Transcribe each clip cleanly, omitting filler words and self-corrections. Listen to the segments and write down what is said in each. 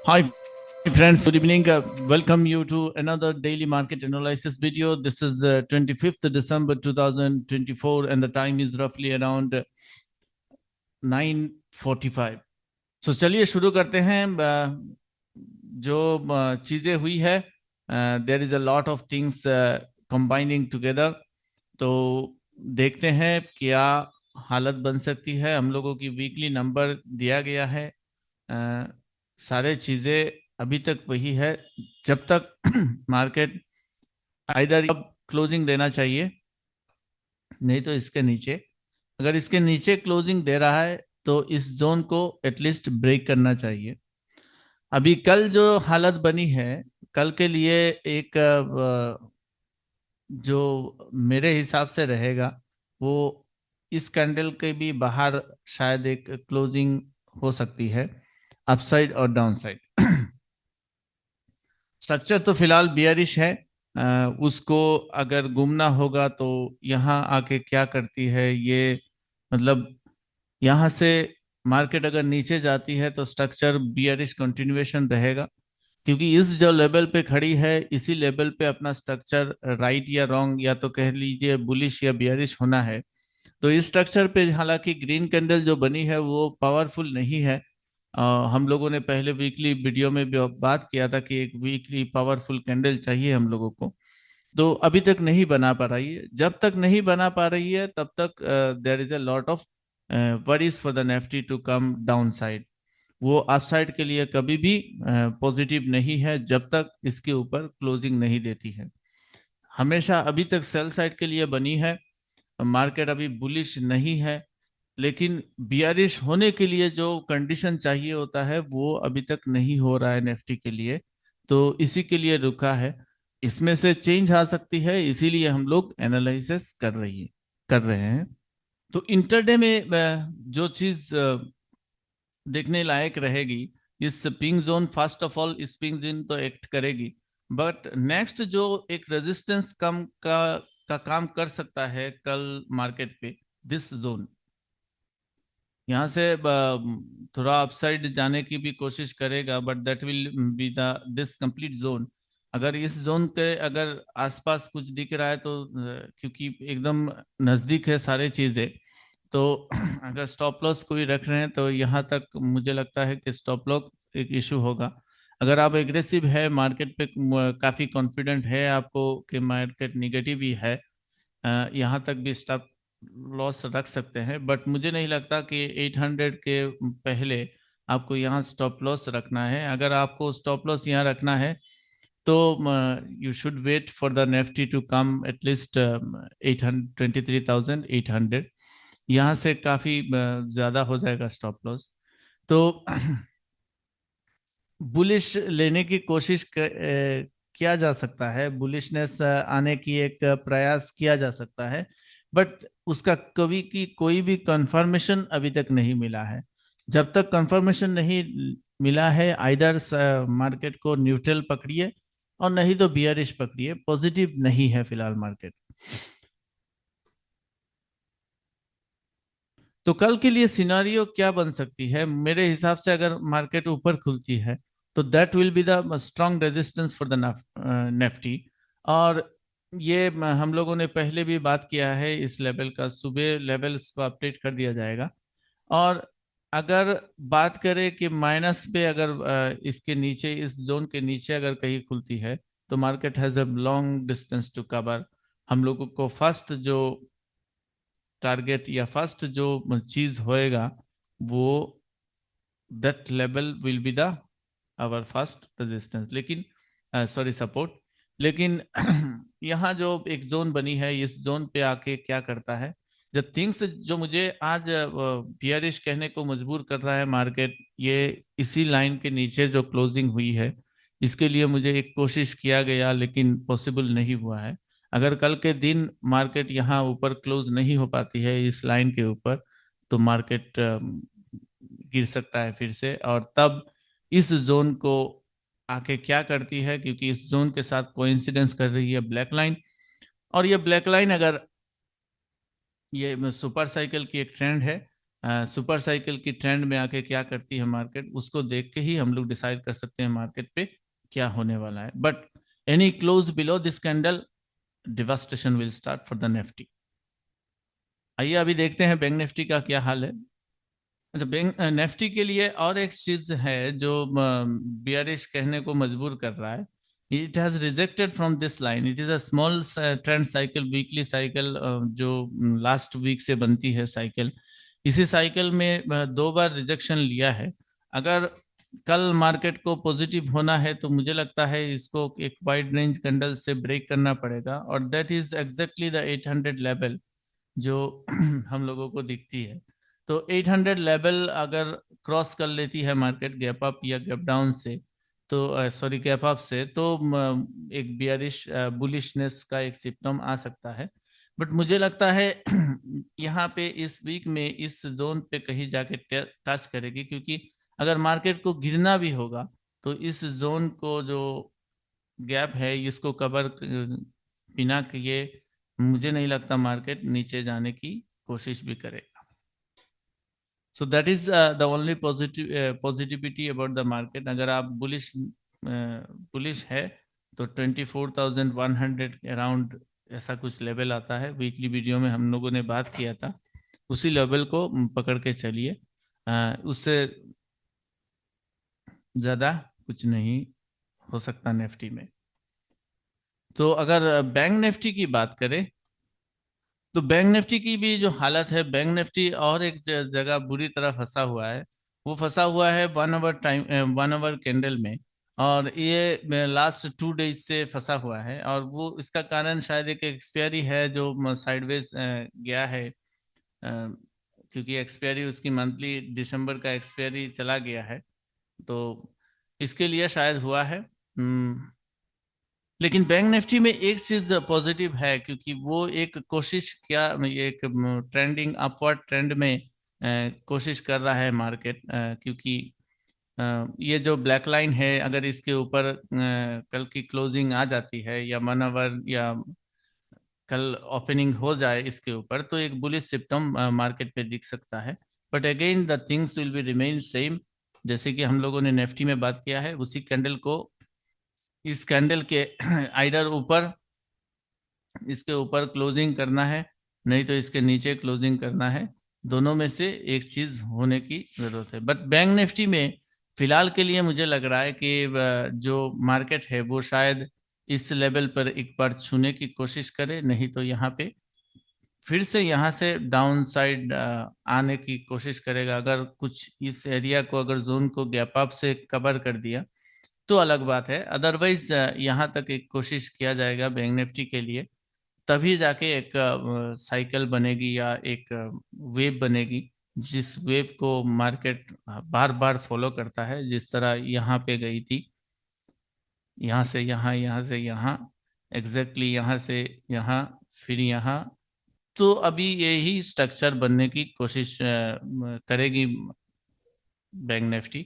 Hi, friends. Good evening. Welcome you to another daily market analysis video. This is 25th December 2024, and the time is roughly around 9:45. So चलिए शुरू करते हैं। जो चीज़ें हुई है, there is a lot of things combining together. तो देखते हैं क्या हालत बन सकती है। हम लोगों की वीकली नंबर दिया गया है। सारे चीज़ें अभी तक वही है। जब तक मार्केट आइदर अब क्लोजिंग देना चाहिए, नहीं तो इसके नीचे। अगर इसके नीचे क्लोजिंग दे रहा है तो इस जोन को एटलीस्ट ब्रेक करना चाहिए। अभी कल जो हालत बनी है, कल के लिए एक जो मेरे हिसाब से रहेगा वो इस कैंडल के भी बाहर शायद एक क्लोजिंग हो सकती है, अपसाइड और डाउनसाइड। स्ट्रक्चर तो फिलहाल बियरिश है। उसको अगर घूमना होगा तो यहाँ आके क्या करती है ये, मतलब यहाँ से मार्केट अगर नीचे जाती है तो स्ट्रक्चर बियरिश कंटिन्यूएशन रहेगा, क्योंकि इस जो लेवल पे खड़ी है इसी लेवल पे अपना स्ट्रक्चर राइट या रॉन्ग या तो कह लीजिए बुलिश या बियरिश होना है। तो इस स्ट्रक्चर पे हालांकि ग्रीन कैंडल जो बनी है वो पावरफुल नहीं है। अ, हम लोगों ने पहले वीकली वीडियो में भी बात किया था कि एक वीकली पावरफुल कैंडल चाहिए हम लोगों को। तो अभी तक नहीं बना पा रही है। जब तक नहीं बना पा रही है तब तक there is a lot of worries for the Nifty to come down side. वो अपसाइड के लिए कभी भी पॉजिटिव नहीं है जब तक इसके ऊपर क्लोजिंग नहीं देती है। हमेशा अभी तक सेल साइड के लिए बनी है। मार्केट अभी बुलिश नहीं है, लेकिन बियरिश होने के लिए जो कंडीशन चाहिए होता है वो अभी तक नहीं हो रहा है निफ्टी के लिए। तो इसी के लिए रुका है। इसमें से चेंज आ सकती है, इसीलिए हम लोग एनालिसिस कर रहे हैं। तो इंटरडे में जो चीज देखने लायक रहेगी, इस pink zone first of all इस पिंक जोन तो एक्ट करेगी, बट नेक्स्ट जो एक रेजिस्टेंस कम का काम कर सकता है कल मार्केट पे, दिस जोन। यहाँ से थोड़ा अपसाइड जाने की भी कोशिश करेगा, but that will be the this complete zone. अगर इस जोन के अगर आसपास कुछ दिख रहा है तो क्योंकि एकदम नजदीक है सारे चीजें, तो अगर स्टॉप लॉस कोई रख रहे हैं तो यहाँ तक मुझे लगता है कि स्टॉप लॉस एक इशू होगा। अगर आप एग्रेसिव है मार्केट पे, काफी कॉन्फिडेंट है आपको कि मार्केट निगेटिव ही है, यहाँ तक भी स्टॉप लॉस रख सकते हैं। बट मुझे नहीं लगता कि 800 के पहले आपको यहाँ स्टॉप लॉस रखना है। अगर आपको स्टॉप लॉस यहाँ रखना है तो you should wait for the Nifty to come at least 823,800। यहाँ से काफ़ी ज़्यादा हो जाएगा स्टॉप लॉस। तो बुलिश लेने की कोशिश किया जा सकता है, बुलिशनेस आने की एक प्रयास किया जा सकता है, बट उसका कभी की कोई भी कंफर्मेशन अभी तक नहीं मिला है। जब तक कंफर्मेशन नहीं मिला है, आइदर मार्केट को न्यूट्रल पकड़िए और नहीं तो बियरिश पकड़िए, पॉजिटिव नहीं है फिलहाल मार्केट। तो कल के लिए सिनारियो क्या बन सकती है मेरे हिसाब से, अगर मार्केट ऊपर खुलती है तो that will be the strong resistance for the Nifty. और ये हम लोगों ने पहले भी बात किया है, इस लेवल का सुबह लेवल्स को अपडेट कर दिया जाएगा। और अगर बात करें कि माइनस पे अगर इसके नीचे इस जोन के नीचे अगर कहीं खुलती है तो market has a long distance to cover. हम लोगों को फर्स्ट जो टारगेट या फर्स्ट जो चीज होएगा वो that level will be the our first resistance, लेकिन सॉरी सपोर्ट। लेकिन यहाँ जो एक जोन बनी है इस जोन पे आके क्या करता है, द थिंग्स जो मुझे आज बियरिश कहने को मजबूर कर रहा है मार्केट, ये इसी लाइन के नीचे जो क्लोजिंग हुई है इसके लिए मुझे एक कोशिश किया गया लेकिन पॉसिबल नहीं हुआ है। अगर कल के दिन मार्केट यहाँ ऊपर क्लोज नहीं हो पाती है इस लाइन के ऊपर तो मार्केट गिर सकता है फिर से। और तब इस जोन को आके क्या करती है, क्योंकि इस जोन के साथ कोइंसिडेंस कर रही है ब्लैक लाइन। और ये ब्लैक लाइन अगर ये सुपर साइकिल की एक ट्रेंड है, सुपर साइकिल की ट्रेंड में आके क्या करती है मार्केट, उसको देख के ही हम लोग डिसाइड कर सकते हैं मार्केट पे क्या होने वाला है। But any close below this candle, devastation will start for the Nifty. आइए अभी देखते हैं बैंक निफ्टी का क्या हाल है। अच्छा, बैंक निफ्टी के लिए और एक चीज है जो बियरिश कहने को मजबूर कर रहा है। It has rejected from this line, it is a small trend cycle, weekly cycle, जो लास्ट वीक से बनती है साइकिल। इसी साइकिल में दो बार रिजेक्शन लिया है। अगर कल मार्केट को पॉजिटिव होना है तो मुझे लगता है इसको एक वाइड रेंज कैंडल से ब्रेक करना पड़ेगा, और that is exactly the 800 level जो हम लोगों को दिखती है। तो 800 लेवल अगर क्रॉस कर लेती है मार्केट गैप अप या गैप डाउन से, तो सॉरी गैप अप से, तो एक बियरिश बुलिशनेस का एक सिम्टम आ सकता है। बट मुझे लगता है यहाँ पे इस वीक में इस जोन पे कहीं जाके टच करेगी, क्योंकि अगर मार्केट को गिरना भी होगा तो इस जोन को जो गैप है इसको कवर बिना किए मुझे नहीं लगता मार्केट नीचे जाने की कोशिश भी करेगा। So that is the only positivity about the market. अगर आप बुलिश है तो 24,100 अराउंड ऐसा कुछ लेवल आता है, वीकली वीडियो में हम लोगों ने बात किया था, उसी लेवल को पकड़ के चलिए। उससे ज़्यादा कुछ नहीं हो सकता निफ्टी में। तो अगर बैंक निफ्टी की बात करें तो बैंक निफ्टी की भी जो हालत है, बैंक निफ्टी और एक जगह बुरी तरह फंसा हुआ है। वो फंसा हुआ है 1 आवर टाइम, 1 आवर कैंडल में। और ये लास्ट 2 डेज से फंसा हुआ है, और वो इसका कारण शायद एक एक्सपायरी है जो साइडवेज गया है, क्योंकि एक्सपायरी उसकी मंथली दिसंबर का एक्सपायरी चला गया है, तो इसके लिए शायद हुआ है। लेकिन बैंक निफ्टी में एक चीज पॉजिटिव है, क्योंकि वो एक कोशिश क्या, एक ट्रेंडिंग अपवर्ड ट्रेंड में कोशिश कर रहा है मार्केट, क्योंकि ये जो ब्लैक लाइन है अगर इसके ऊपर कल की क्लोजिंग आ जाती है या 1 आवर या कल ओपनिंग हो जाए इसके ऊपर, तो एक बुलिश सिम्टम मार्केट पे दिख सकता है। But again the things will be remain same, जैसे कि हम लोगों ने निफ्टी में बात किया है, उसी कैंडल को इस कैंडल के आइदर ऊपर, इसके ऊपर क्लोजिंग करना है, नहीं तो इसके नीचे क्लोजिंग करना है। दोनों में से एक चीज होने की जरूरत है। बट बैंक निफ्टी में फिलहाल के लिए मुझे लग रहा है कि जो मार्केट है वो शायद इस लेवल पर एक बार छूने की कोशिश करे, नहीं तो यहाँ पे फिर से यहाँ से डाउन साइड आने की कोशिश करेगा। अगर कुछ इस एरिया को, अगर जोन को गैप अप से कवर कर दिया तो अलग बात है। अदरवाइज यहाँ तक एक कोशिश किया जाएगा बैंक निफ्टी के लिए, तभी जाके एक साइकिल बनेगी या एक वेव बनेगी, जिस वेव को मार्केट बार बार फॉलो करता है, जिस तरह यहाँ पे गई थी, यहाँ से यहाँ, यहाँ से यहाँ, एग्जैक्टली यहाँ से यहाँ, फिर यहाँ। तो अभी यही स्ट्रक्चर बनने की कोशिश करेगी बैंक निफ्टी,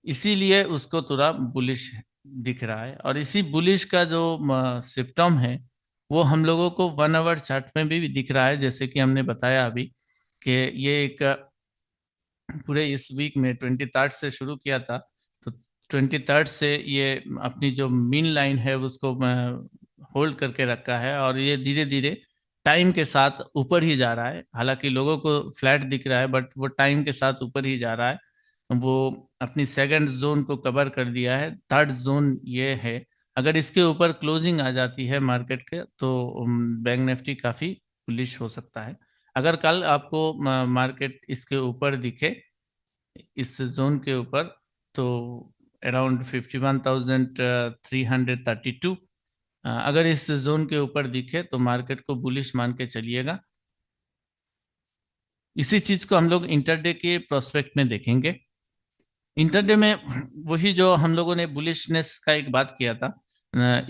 इसीलिए उसको थोड़ा बुलिश दिख रहा है। और इसी बुलिश का जो सिम्टम है वो हम लोगों को 1 आवर चार्ट में भी दिख रहा है, जैसे कि हमने बताया अभी कि ये एक पूरे इस वीक में 23rd से शुरू किया था, तो 23rd से ये अपनी जो मीन लाइन है उसको होल्ड करके रखा है, और ये धीरे धीरे टाइम के साथ ऊपर ही जा रहा है। हालांकि लोगों को फ्लैट दिख रहा है, बट वो टाइम के साथ ऊपर ही जा रहा है। वो अपनी सेकंड जोन को कवर कर दिया है, थर्ड जोन ये है। अगर इसके ऊपर क्लोजिंग आ जाती है मार्केट के तो बैंक निफ्टी काफी बुलिश हो सकता है। अगर कल आपको मार्केट इसके ऊपर दिखे, इस जोन के ऊपर, तो अराउंड 51,332, अगर इस जोन के ऊपर दिखे तो मार्केट को बुलिश मान के चलिएगा। इसी चीज को हम लोग इंटरडे के प्रोस्पेक्ट में देखेंगे। इंटरडे में वही जो हम लोगों ने बुलिशनेस का एक बात किया था,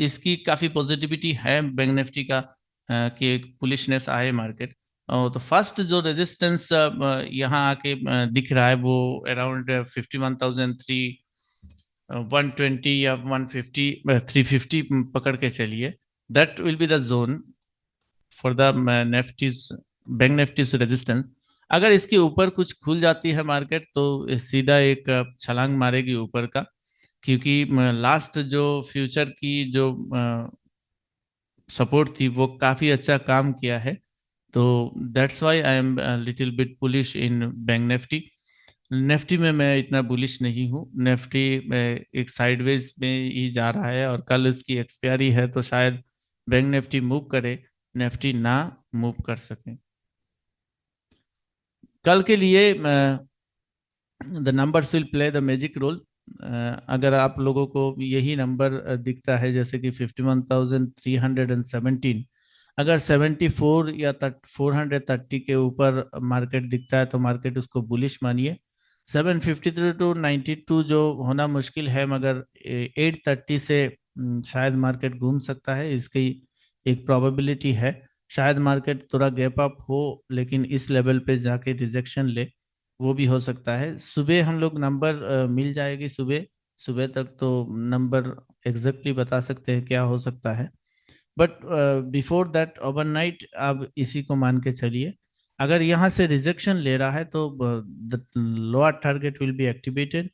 इसकी काफी पॉजिटिविटी है बैंक निफ्टी का, कि एक बुलिशनेस आए मार्केट। तो फर्स्ट जो रेजिस्टेंस यहाँ आके दिख रहा है वो अराउंड 51,120 या 150, 350 पकड़ के चलिए। That will be the zone for the Nifty's, bank Nifty's resistance. अगर इसके ऊपर कुछ खुल जाती है मार्केट तो सीधा एक छलांग मारेगी ऊपर का, क्योंकि लास्ट जो फ्यूचर की जो सपोर्ट थी वो काफी अच्छा काम किया है। तो that's why I am little bit bullish in bank Nifty. Nifty में मैं इतना बुलिश नहीं हूँ। निफ्टी एक साइडवेज में ही जा रहा है, और कल उसकी एक्सपायरी है तो शायद बैंक निफ्टी मूव करे, निफ्टी ना मूव कर सके। कल के लिए the numbers will play the magic role. अगर आप लोगों को यही नंबर दिखता है, जैसे कि 51,317, अगर 74 या 430 के ऊपर मार्केट दिखता है तो मार्केट उसको बुलिश मानिए। 753 टू 92 जो होना मुश्किल है, मगर 830 से शायद मार्केट घूम सकता है, इसकी एक प्रोबेबिलिटी है। शायद मार्केट थोड़ा गैप अप हो, लेकिन इस लेवल पे जाके रिजेक्शन ले, वो भी हो सकता है। सुबह हम लोग नंबर मिल जाएगी, सुबह सुबह तक तो नंबर एग्जैक्टली बता सकते हैं क्या हो सकता है। बट बिफोर दैट ओवरनाइट आप इसी को मान के चलिए। अगर यहाँ से रिजेक्शन ले रहा है तो the lower target will be activated.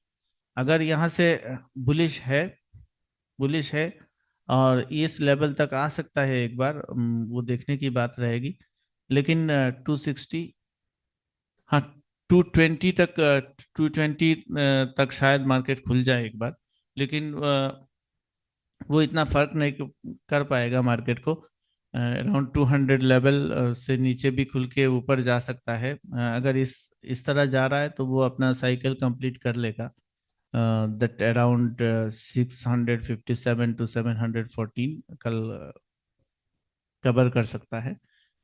अगर यहाँ से बुलिश है और इस लेवल तक आ सकता है एक बार, वो देखने की बात रहेगी। लेकिन 260, हाँ 220 तक, 220 तक शायद मार्केट खुल जाए एक बार, लेकिन वो इतना फर्क नहीं कर पाएगा मार्केट को। अराउंड 200 लेवल से नीचे भी खुल के ऊपर जा सकता है। अगर इस तरह जा रहा है तो वो अपना साइकिल कंप्लीट कर लेगा, दैट अराउंड 657 to 714 कल कवर कर सकता है।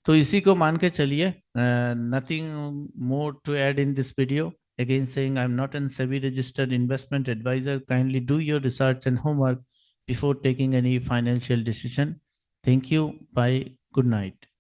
तो इसी को मान के चलिए। Nothing more to add in this video. Again saying, I'm not an SEBI registered investment advisor. Kindly do your research and homework before taking any financial decision. Thank you. Bye. Good night.